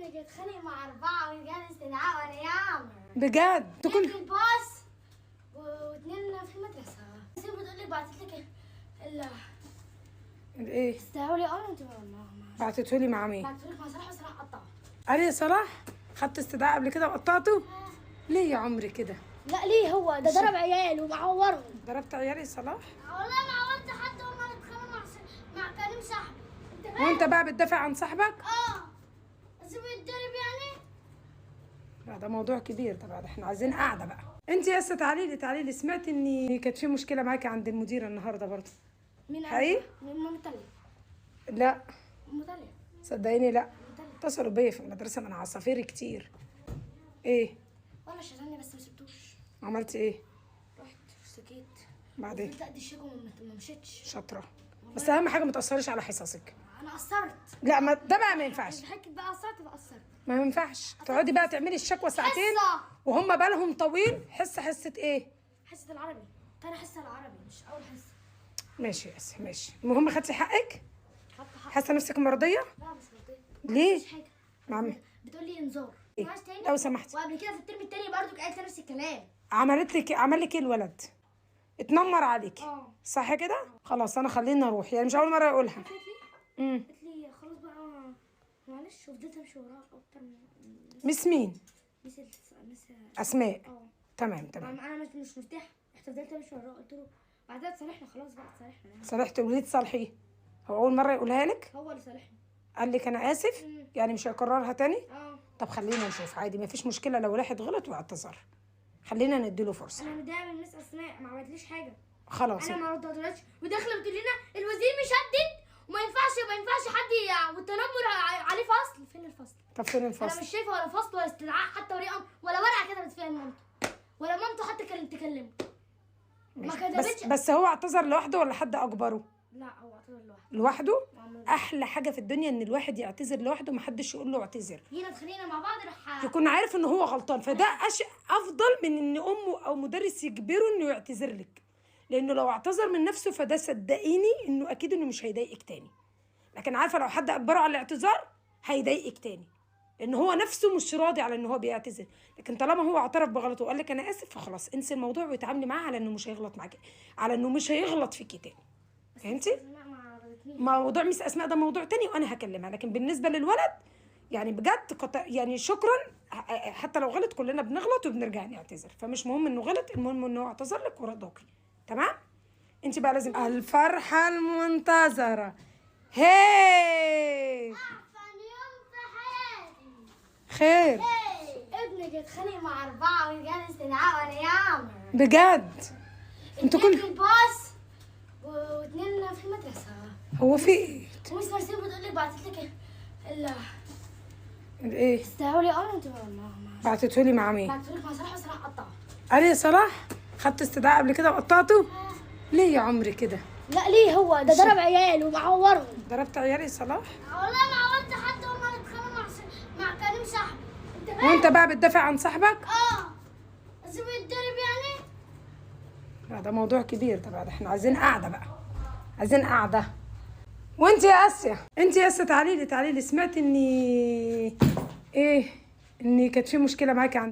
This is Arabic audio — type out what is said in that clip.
ابنك اتخانق مع 4 رجال استدعاء ولي امر. بجد؟ تكون في الباص و2 في المدرسه. بس بتقول لك بعتت لك ايه؟ استدعاء ولي امر. انت بعتته لي مع مين؟ بعتته لك مع صلاح، بس انا قطعه. قال لي صلاح خدت استدعاء قبل كده وقطعته؟ ليه يا عمري كده؟ لا ليه؟ هو ده ضرب عيال ومعورهم. ضربت عيالي صلاح؟ والله ما عورت حد. هما اللي اتخانقوا مع كريم صاحبي. وانت بقى بتدافع عن صاحبك؟ بس بيتضرب يعني. لا ده موضوع كبير. طبعا احنا عايزين قاعده بقى. انت يا اسطى تعالي لي سمعت ان كانت في مشكله معاكي عند المديره النهارده برضه. مين؟ حقيقي؟ مين؟ ماما تالية. لا ماما تالية. صدقيني لا. اتصلوا بيا في المدرسه من عصافيري كتير. ايه؟ وانا شغلني بس ما سبتوش. عملت ايه؟ رحت سكيت. بعدين؟ لا دي الشيك وما مشيتش. شاطره. بس اهم حاجه ما تاثريش على حصصك. انا قصرت. لا ما ده بقى ما ينفعش. حكيت بقى قصرت بقى قصرت. ما ينفعش تقعدي بقى تعملي الشكوى ساعتين حصة. وهم بالهم طويل. حصه ايه؟ حصة العربي. تاني حصة العربي مش أول حصة. ماشي يا اسف ماشي. المهم خدتي حقك؟ حط حق. حاسه نفسك مرضيه؟ لا مش مرضية. ليه؟ مش حاجة. مع مين؟ بتقول لي انذار. إيه؟ عايز تاني؟ لو سمحتي. وقبل كده في الترم التاني برضه قالت نفس الكلام. عمل لك ايه الولد؟ اتنمر عليكي. صح كده؟ خلاص انا خليني اروح، يعني مش اول مره اقولها. قالت لي خلاص بقى معلش. وفضلت امشي وراها اكتر من مس مين؟ مس اسماء. تمام. انا مش مرتاحه. فضلت امشي وراه. قلت له بعدها تصالحنا. خلاص بقى تصالحنا يعني. صالحت وليه تصالحيه؟ هو اول مره يقولها لك؟ هو اللي صالحني. قال لك انا اسف؟ يعني مش هيكررها تاني؟ طب خلينا نشوف عادي، ما فيش مشكله لو واحد غلط واعتذر. خلينا نديله فرصه. انا متضايقه من مس اسماء. ما عملتليش حاجه. خلاص انا ما ردتلهاش وداخله بتقول لنا الوزير مشدد وما ينفعش حد والتنمر عليه فصل. فين الفصل؟ طب فين انا الفصل؟ مش شايفه ولا فصل ولا استدعاء حتى ورقه ولا ورقه كتبت فيها مامته ولا مامته حتى كانت تكلمه. ما كتبتش. بس هو اعتذر لوحده ولا حد اجبره؟ لا هو اعتذر لوحده. لوحده؟ احلى حاجه في الدنيا ان الواحد يعتذر لوحده ومحدش يقول له اعتذر. جينا اتخانقنا مع بعض راح يكون عارف ان هو غلطان، فده افضل من ان امه او مدرس يجبره انه يعتذر لك. لانه لو اعتذر من نفسه فده صدقيني انه اكيد انه مش هيضايقك تاني. لكن عارفه لو حد اجبره على الاعتذار هيضايقك تاني، لان هو نفسه مش راضي على ان هو بيعتذر. لكن طالما هو اعترف بغلطه وقال لك انا اسف فخلاص انسي الموضوع وتعاملي معاه على انه مش هيغلط معاكي، على انه مش هيغلط فيكي تاني. فهمتي؟ موضوع مس اسماء ده موضوع تاني وانا هكلمها. لكن بالنسبه للولد يعني بجد يعني شكرا. حتى لو غلط كلنا بنغلط وبنرجع نعتذر، فمش مهم انه غلط، المهم انه اعتذر لك ورضاكي. تمام؟ انت بقى لازم الفرحه المنتظره. هي احسن يوم في حياتي. خير؟ ابنك اتخانق مع 4 رجال استدعاء ولي امر. بجد؟ انتوا في الباص و2 في المدرسه. هو في ايه؟ ومس مرسين بتقول لك بعتت لك ايه؟ استدعاء ولي امر. انت بعتته لي مع مين؟ بعتته لك مع صلاح، بس انا قطعه. قال لي صلاح خدت استدعاء قبل كده وقطعته؟ ليه يا عمري كده؟ لا ليه؟ هو ده ضرب عيال ومعورهم. ضربت عيالي صلاح؟ والله ما عورت حد. هما اللي اتخانقوا مع كريم صاحبي. وانت بقى بتدافع عن صاحبك؟ بس بيتضرب يعني. لا ده موضوع كبير. طبعا احنا عايزين قاعده بقى. عايزين قاعده. وانت يا اسيا تعالي لي سمعت ان كانت في مشكله معاكي عند